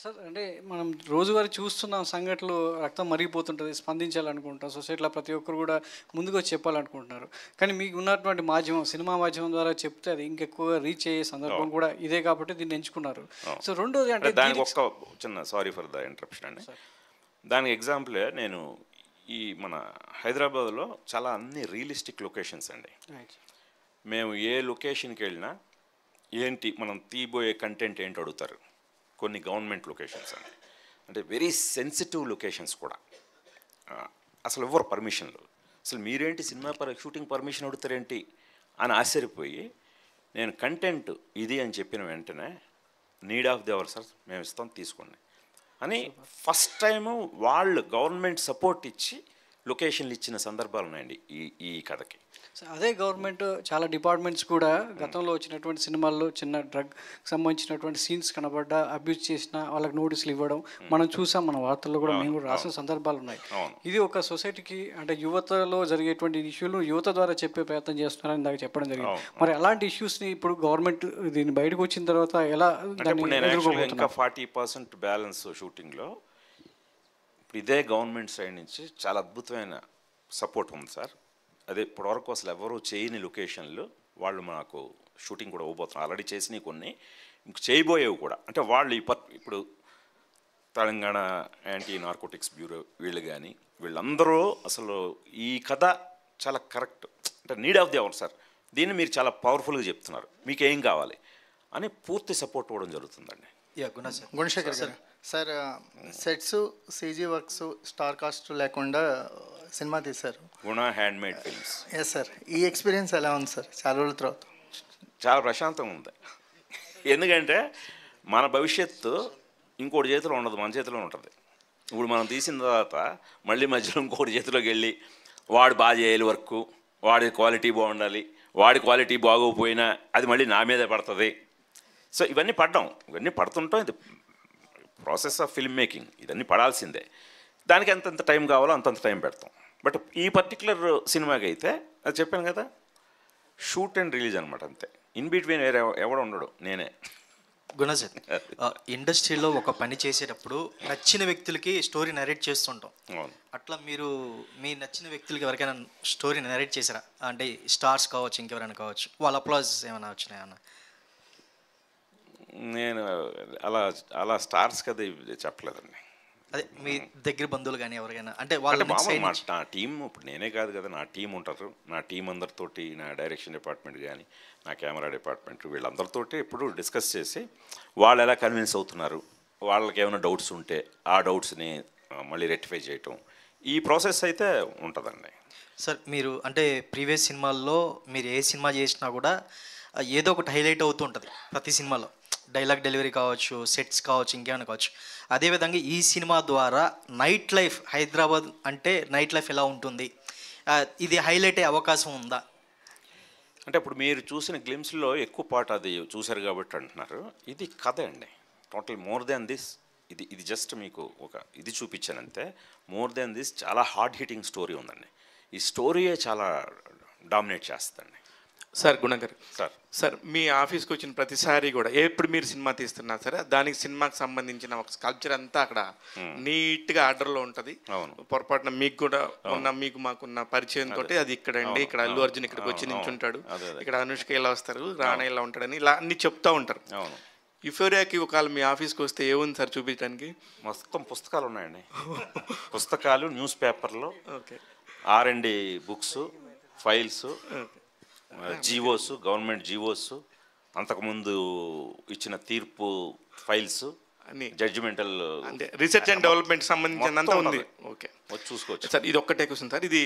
సార్ అంటే మనం రోజువారీ చూస్తున్నాం సంఘటనలు, రక్తం మరిగిపోతుంటుంది, స్పందించాలనుకుంటాం, సొసైటీలో ప్రతి ఒక్కరు కూడా ముందుకు వచ్చి చెప్పాలనుకుంటున్నారు. కానీ మీకు ఉన్నటువంటి మాధ్యమం, సినిమా మాధ్యమం ద్వారా చెప్తే అది ఇంకెక్కువగా రీచ్ అయ్యే సందర్భం కూడా ఇదే కాబట్టి దీన్ని ఎంచుకున్నారు. సో రెండోది అంటే దానికి ఒక్క చిన్న సారీ ఫర్ ద ఇంటరప్షన్ అండి. దానికి ఎగ్జాంపులే నేను ఈ మన హైదరాబాద్లో చాలా అన్ని రియలిస్టిక్ లొకేషన్స్ అండి. మేము ఏ లొకేషన్కి వెళ్ళినా ఏంటి మనం తీయబోయే కంటెంట్ ఏంటి అడుగుతారు. కొన్ని గవర్నమెంట్ లొకేషన్స్ అండి, అంటే వెరీ సెన్సిటివ్ లొకేషన్స్ కూడా. అసలు ఎవరు పర్మిషన్లు, అసలు మీరేంటి సినిమా షూటింగ్ పర్మిషన్ అడుగుతారేంటి అని ఆశ్చర్యపోయి, నేను కంటెంట్ ఇది అని చెప్పిన వెంటనే need of the hour sir మేము ఇస్తాం తీసుకోండి అని ఫస్ట్ టైము వాళ్ళు గవర్నమెంట్ సపోర్ట్ ఇచ్చి లొకేషన్లు ఇచ్చిన సందర్భాలు ఉన్నాయండి ఈ కథకి. అదే గవర్నమెంట్ చాలా డిపార్ట్మెంట్స్ కూడా గతంలో వచ్చినటువంటి సినిమాల్లో చిన్న డ్రగ్ సంబంధించినటువంటి సీన్స్ కనబడ్డా అబ్యూజ్ చేసిన వాళ్ళకి నోటీసులు ఇవ్వడం మనం చూసాం, మన వార్తల్లో కూడా మేము కూడా రాసిన సందర్భాలు ఉన్నాయి. ఇది ఒక సొసైటీకి అంటే యువతలో జరిగేటువంటి ఇష్యూలు యువత ద్వారా చెప్పే ప్రయత్నం చేస్తున్నారని దాకా చెప్పడం జరిగింది. మరి అలాంటి ఇష్యూస్ని ఇప్పుడు గవర్నమెంట్ దీన్ని బయటకు వచ్చిన తర్వాత ఎలా ఇంకా 40% బ్యాలెన్స్ షూటింగ్లో ఇప్పుడు ఇదే గవర్నమెంట్ సైడ్ నుంచి చాలా అద్భుతమైన సపోర్ట్ ఉంది సార్. అదే ఇప్పటివరకు అసలు ఎవరు చేయని లొకేషన్లు వాళ్ళు మాకు షూటింగ్ కూడా ఇవ్వబోతున్నారు. ఆల్రెడీ చేసినవి కొన్ని, ఇంక చేయబోయేవి కూడా. అంటే వాళ్ళు ఇప్పుడు తెలంగాణ యాంటీ నార్కోటిక్స్ బ్యూరో వీళ్ళు కానీ వీళ్ళందరూ అసలు ఈ కథ చాలా కరెక్ట్, అంటే need of the hour sir, దీన్ని మీరు చాలా పవర్ఫుల్గా చెప్తున్నారు, మీకు ఏం కావాలి అని పూర్తి సపోర్ట్ ఇవ్వడం జరుగుతుందండి. గుణశేఖర్ గారు sir, sets, CG works, star cast లేకుండా సినిమా తీశారు, గుణ హ్యాండ్మేడ్ ఫిల్మ్స్. ఎస్ సార్, ఈ ఎక్స్పీరియన్స్ ఎలా ఉంది సార్ చాలా రోజుల తర్వాత? చాలా ప్రశాంతంగా ఉంది. ఎందుకంటే మన భవిష్యత్తు ఇంకోటి చేతిలో ఉండదు, మన చేతిలో ఉంటుంది. ఇప్పుడు మనం తీసిన తర్వాత మళ్ళీ మధ్యలో ఇంకోటి చేతిలోకి వెళ్ళి వాడు బాగా చేయాలి వర్క్, వాడి క్వాలిటీ బాగుండాలి, వాడి క్వాలిటీ బాగోకపోయినా అది మళ్ళీ నా మీదే పడుతుంది. సో ఇవన్నీ పడుతుంటాం. ఇది ప్రాసెస్ ఆఫ్ ఫిల్మ్ మేకింగ్, ఇదన్నీ పడాల్సిందే. దానికి ఎంతెంత టైం కావాలో అంతంత టైం పెడతాం. బట్ ఈ పర్టికులర్ సినిమాకి అయితే అది చెప్పాను కదా, షూట్ అండ్ రిలీజ్ అనమాట, అంతే. ఇన్ బిట్వీన్ వేరే ఎవడ ఉండడు, నేనే. గుణశేఖర్, ఇండస్ట్రీలో ఒక పని చేసేటప్పుడు నచ్చిన వ్యక్తులకి స్టోరీ నరేట్ చేస్తుంటాం. అట్లా మీరు మీ నచ్చిన వ్యక్తులకి ఎవరికైనా స్టోరీ నరేట్ చేశారా? అంటే స్టార్స్ కావచ్చు, ఇంకెవరైనా కావచ్చు, వాళ్ళ అప్లాజెస్ ఏమైనా వచ్చినాయన్నా? నేను అలా స్టార్స్ కదా చెప్పలేదండి. అదే మీ దగ్గర బంధువులు కానీ ఎవరికైనా, అంటే నా టీం, ఇప్పుడు నేనే కాదు కదా, నా టీం ఉంటారు. నా టీం అందరితోటి, నా డైరెక్షన్ డిపార్ట్మెంట్ కానీ, నా కెమెరా డిపార్ట్మెంట్, వీళ్ళందరితోటి ఎప్పుడు డిస్కస్ చేసి వాళ్ళు ఎలా కన్విన్స్ అవుతున్నారు, వాళ్ళకి ఏమైనా డౌట్స్ ఉంటే ఆ డౌట్స్ని మళ్ళీ రెక్టిఫై చేయటం, ఈ ప్రాసెస్ అయితే ఉంటుందండి. సార్ మీరు అంటే ప్రీవియస్ సినిమాల్లో మీరు ఏ సినిమా చేసినా కూడా ఏదో ఒకటి హైలైట్ అవుతూ ఉంటుంది ప్రతి సినిమాలో, డైలాగ్ డెలివరీ కావచ్చు, సెట్స్ కావచ్చు, ఇంకేమైనా కావచ్చు. అదేవిధంగా ఈ సినిమా ద్వారా నైట్ లైఫ్, హైదరాబాద్ అంటే నైట్ లైఫ్ ఎలా ఉంటుంది, ఇది హైలైట్ అయ్యే అవకాశం ఉందా? అంటే ఇప్పుడు మీరు చూసిన గ్లిమ్స్లో ఎక్కువ పాట అది చూశారు కాబట్టి అంటున్నారు. ఇది కథ అండి, టోటల్ మోర్ దాన్ దిస్. ఇది జస్ట్ మీకు ఒక ఇది చూపించానంతే. మోర్ దాన్ దిస్ చాలా హార్డ్ హిట్టింగ్ స్టోరీ ఉందండి. ఈ స్టోరీయే చాలా డామినేట్ చేస్తుందండి. సార్ గుణగారు, సార్ మీ ఆఫీస్కి వచ్చిన ప్రతిసారి కూడా ఎప్పుడు మీరు సినిమా తీస్తున్నా సరే దానికి సినిమాకి సంబంధించిన ఒక స్కల్ప్చర్ అంతా అక్కడ నీట్గా ఆర్డర్లో ఉంటుంది. పొరపాటున మీకు కూడా మాకున్న పరిచయం తోటి అది ఇక్కడ అండి, ఇక్కడ అల్లు అర్జున్ ఇక్కడికి వచ్చి నించుంటాడు, ఇక్కడ అనుష్క ఇలా వస్తారు, రాణా ఇలా ఉంటాడని ఇలా అన్ని చెప్తా ఉంటారు. యుఫోరియాకి ఒకవేళ మీ ఆఫీస్కి వస్తే ఏముంది సార్ చూపించడానికి? మొత్తం పుస్తకాలు ఉన్నాయండి. పుస్తకాలు, న్యూస్ పేపర్లు, R&D books, files, GOs, government GOs, అంతకుముందు ఇచ్చిన తీర్పు ఫైల్స్, అన్ని జడ్జిమెంటల్, అంటే రీసెర్చ్ అండ్ డెవలప్మెంట్ సంబంధించినంత ఉంది. ఓకే, చూసుకోవచ్చు సార్. ఇది ఒక్కటే క్వశ్చన్ సార్, ఇది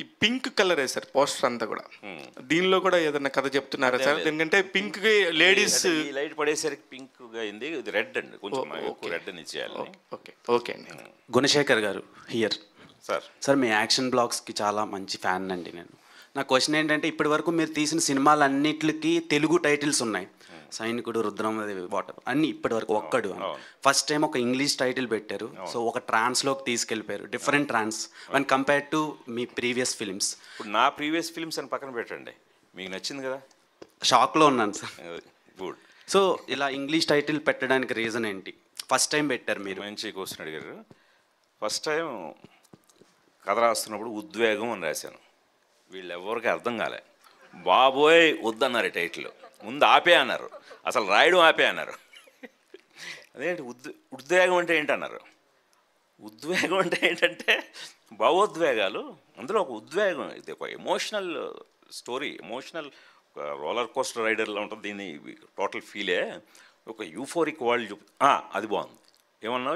ఈ పింక్ కలరే సార్ పోస్టర్ అంతా కూడా, దీనిలో కూడా ఏదన్నా కథ చెప్తున్నారా సార్? ఎందుకంటే పింక్ లేడీస్ లైట్ పడేసరికి పింక్ గా అయింది, ఇది రెడ్ అండి, కొంచెం రెడ్ అని చేయాలి. ఓకే అండి. గుణశేఖర్ గారు హియర్. సార్ మీ యాక్షన్ బ్లాగ్స్కి చాలా మంచి ఫ్యాన్ అండి నేను. నా క్వశ్చన్ ఏంటంటే, ఇప్పటి వరకు మీరు తీసిన సినిమాలన్నిటికి తెలుగు టైటిల్స్ ఉన్నాయి, సైనికుడు, రుద్రమదేవి, వాటర్ అన్నీ ఇప్పటి వరకు ఒక్కడు. ఫస్ట్ టైం ఒక ఇంగ్లీష్ టైటిల్ పెట్టారు, సో ఒక ట్రాన్స్లోకి తీసుకెళ్ళిపోయారు, different trance one compare to మీ ప్రీవియస్ ఫిలిమ్స్. ఇప్పుడు నా ప్రీవియస్ ఫిలిమ్స్ అని పక్కన పెట్టండి, మీకు నచ్చింది కదా, షాక్లో ఉన్నాను సార్. గుడ్. సో ఇలా ఇంగ్లీష్ టైటిల్ పెట్టడానికి రీజన్ ఏంటి? ఫస్ట్ టైం పెట్టారు మీరు. మంచి క్వశ్చన్ అడిగారు. ఫస్ట్ టైం కథ రాస్తున్నప్పుడు ఉద్వేగం అని రాశాను. వీళ్ళు ఎవరికి అర్థం కాలే. బాబోయ్ వద్దన్నారు టైటిల్. ముందు ఆపే అన్నారు, అసలు రాయడం ఆపే అన్నారు. అదేంటి ఉద్వేగం అంటే ఏంటన్నారు. ఉద్వేగం అంటే ఏంటంటే భావోద్వేగాలు, అందులో ఒక ఉద్వేగం, ఇది ఒక emotional story, emotional roller coaster రైడర్లో ఉంటుంది. దీన్ని టోటల్ ఫీలే ఒక యూఫోరిక్ వరల్డ్ అది బాగుంది. ఏమన్నా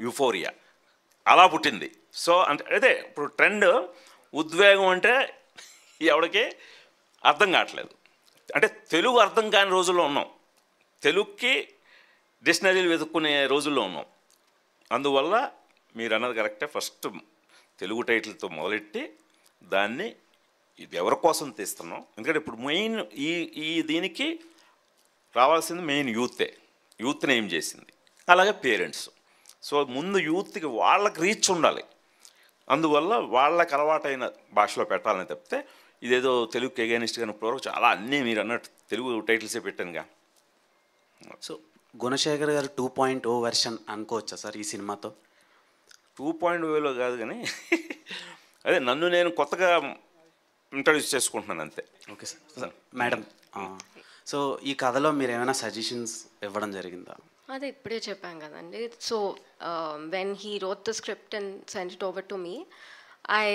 యూఫోరియా అలా పుట్టింది. సో అంటే అదే ఇప్పుడు ట్రెండ్ ఉద్వేగం అంటే ఎవరికి అర్థం కావట్లేదు. అంటే తెలుగు అర్థం కాని రోజుల్లో ఉన్నాం, తెలుగుకి డిక్షనరీలు వెతుక్కునే రోజుల్లో ఉన్నాం. అందువల్ల మీరు అన్నది కరెక్టే. ఫస్ట్ తెలుగు టైటిల్తో మొదలెట్టి దాన్ని ఇది ఎవరి కోసం తీస్తున్నాం. ఎందుకంటే ఇప్పుడు మెయిన్ ఈ దీనికి రావాల్సింది మెయిన్ యూత్ని ఏం చేసింది, అలాగే పేరెంట్స్. సో ముందు యూత్కి వాళ్ళకి రీచ్ ఉండాలి. అందువల్ల వాళ్ళకి అలవాటైన భాషలో పెట్టాలని తప్పితే ఇదేదో తెలుగుకి ఎగైనిస్ట్గా ఇప్పటివరకు చాలా అన్నీ మీరు అన్నట్టు తెలుగు టైటిల్సే పెట్టానుగా. సో గుణశేఖర్ గారు 2.0 వెర్షన్ అనుకోవచ్చా సార్ ఈ సినిమాతో? 2.0లో కాదు కానీ అదే నన్ను నేను కొత్తగా ఇంట్రడ్యూస్ చేసుకుంటున్నాను అంతే. Okay sir. మేడం, సో ఈ కథలో మీరు ఏమైనా సజెషన్స్ ఇవ్వడం జరిగిందా? అదే ఇప్పుడే చెప్పాం కదండి. So when he wrote the script and send it over to me, I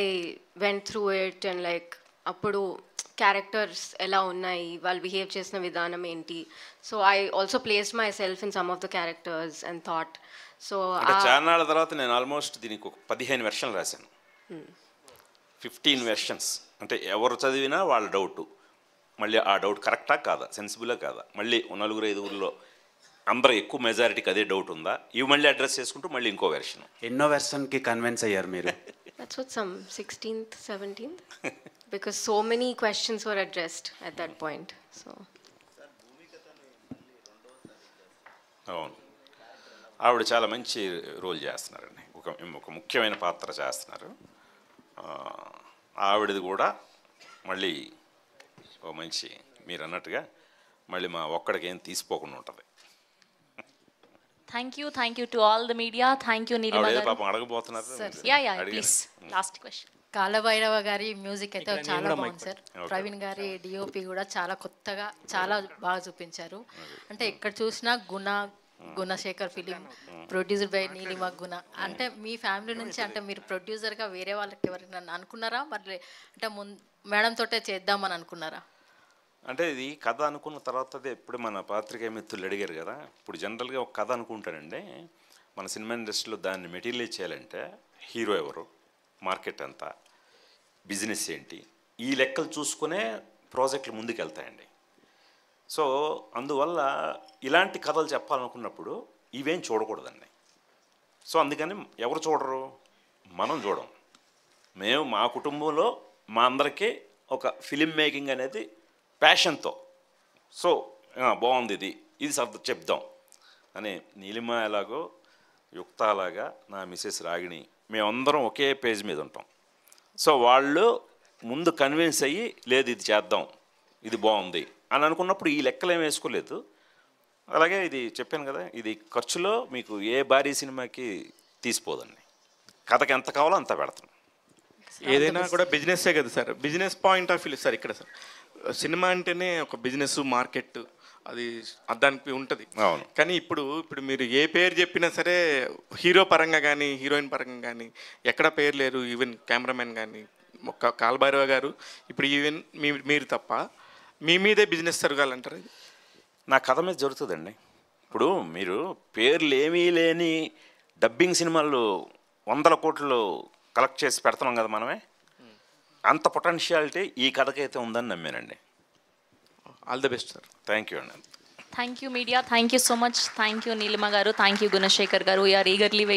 went through it and like అప్పుడు క్యారెక్టర్స్ ఎలా ఉన్నాయి, వాళ్ళు బిహేవ్ చేసిన విధానం ఏంటి. So I also placed my self in some of the characters and thought. So చాలా నాళ్ళ తర్వాత నేను ఆల్మోస్ట్ దీనికి ఒక 15 వెర్షన్లు రాశాను. 15 వెర్షన్స్ అంటే ఎవరు చదివినా వాళ్ళ డౌటు, మళ్ళీ ఆ డౌట్ కరెక్టా కాదా, సెన్సిబులా కాదా, మళ్ళీ 4-5 అందరూ ఎక్కువ మెజారిటీకి అదే డౌట్ ఉందా, ఇవి మళ్ళీ అడ్రస్ చేసుకుంటూ మళ్ళీ ఇంకో వెర్షన్. ఎన్నో వెర్షన్కి కన్విన్స్ అయ్యారు మీరు? That's what some 16th, 17th, because so many questions were addressed at that point. So అవును, ఆవిడ చాలా మంచి రోల్ చేస్తున్నారండి, ఒక ముఖ్యమైన పాత్ర చేస్తున్నారు. ఆవిడది కూడా మళ్ళీ ఓ మంచి మీరు అన్నట్టుగా మళ్ళీ మా ఒక్కడికి ఏం తీసిపోకుండా ఉంటుంది. Thank you to all the media. Thank you Nilima garu. పాపం అడగబోతున్నారు. Yeah, please. Last question. Kalabhairava గారి మ్యూజిక్ అయితే చాలా బాగుంది సార్. ప్రవీణ్ గారి డిఓపి కూడా చాలా కొత్తగా చాలా బాగా చూపించారు. అంటే ఎక్కడ చూసినా Gunasekhar film producer by Neelima గుణ. అంటే మీ ఫ్యామిలీ నుంచి అంటే మీరు ప్రొడ్యూసర్గా వేరే వాళ్ళకి ఎవరైనా అనుకున్నారా, మరి అంటే మేడం తోటే చేద్దామని అనుకున్నారా? అంటే ఇది కథ అనుకున్న తర్వాత ఎప్పుడు మన పాత్రికేయ మిత్రులు అడిగారు కదా, ఇప్పుడు జనరల్గా ఒక కథ అనుకుంటానండి. మన సినిమా ఇండస్ట్రీలో దాన్ని మెటీరియలైజ్ చేయాలంటే హీరో ఎవరు, మార్కెట్ ఎంత, బిజినెస్ ఏంటి, ఈ లెక్కలు చూసుకునే ప్రాజెక్టులు ముందుకు వెళ్తాయండి. సో అందువల్ల ఇలాంటి కథలు చెప్పాలనుకున్నప్పుడు ఇవేం చూడకూడదండి. సో అందుకని ఎవరు చూడరు, మనం చూడం. మేము మా కుటుంబంలో మా అందరికీ ఒక ఫిలిం మేకింగ్ అనేది ప్యాషన్తో, సో బాగుంది ఇది చెప్దాం అని నీలిమ ఎలాగో యుక్త అలాగా నా మిసెస్ రాగిణి మేమందరం ఒకే పేజ్ మీద ఉంటాం. సో వాళ్ళు ముందు కన్విన్స్ అయ్యి లేదు ఇది చేద్దాం, ఇది బాగుంది అని అనుకున్నప్పుడు ఈ లెక్కలు ఏం వేసుకోలేదు. అలాగే ఇది చెప్పాను కదా, ఇది ఖర్చులో మీకు ఏ భారీ సినిమాకి తీసిపోదండి. కథకి ఎంత కావాలో అంత పెడతాం. ఏదైనా కూడా బిజినెస్సే కదా sir, business point of view sir. ఇక్కడ సార్ సినిమా అంటేనే ఒక బిజినెస్ మార్కెట్ అది దానికి ఉంటుంది. కానీ ఇప్పుడు మీరు ఏ పేరు చెప్పినా సరే హీరో పరంగా కానీ హీరోయిన్ పరంగా కానీ ఎక్కడ పేరు లేరు. ఈవెన్ కెమెరామెన్ కానీ ఒక కాలభైరవ గారు ఇప్పుడు ఈవెన్ మీరు తప్ప మీ మీదే బిజినెస్ జరగాలంటారు. నా కథ మీద జరుగుతుందండి. ఇప్పుడు మీరు పేర్లు ఏమీ లేని డబ్బింగ్ సినిమాలు 100 కోట్లు కలెక్ట్ చేసి పెడుతున్నాం కదా మనమే, అంత పొటెన్షియాలిటీ ఈ కథకైతే ఉందని నమ్మానండి. All the best sir. Thank you అండి. Thank you media. Thank you so much. Thank you Nilima garu. Thank you Gunashekar garu. We are eagerly waiting.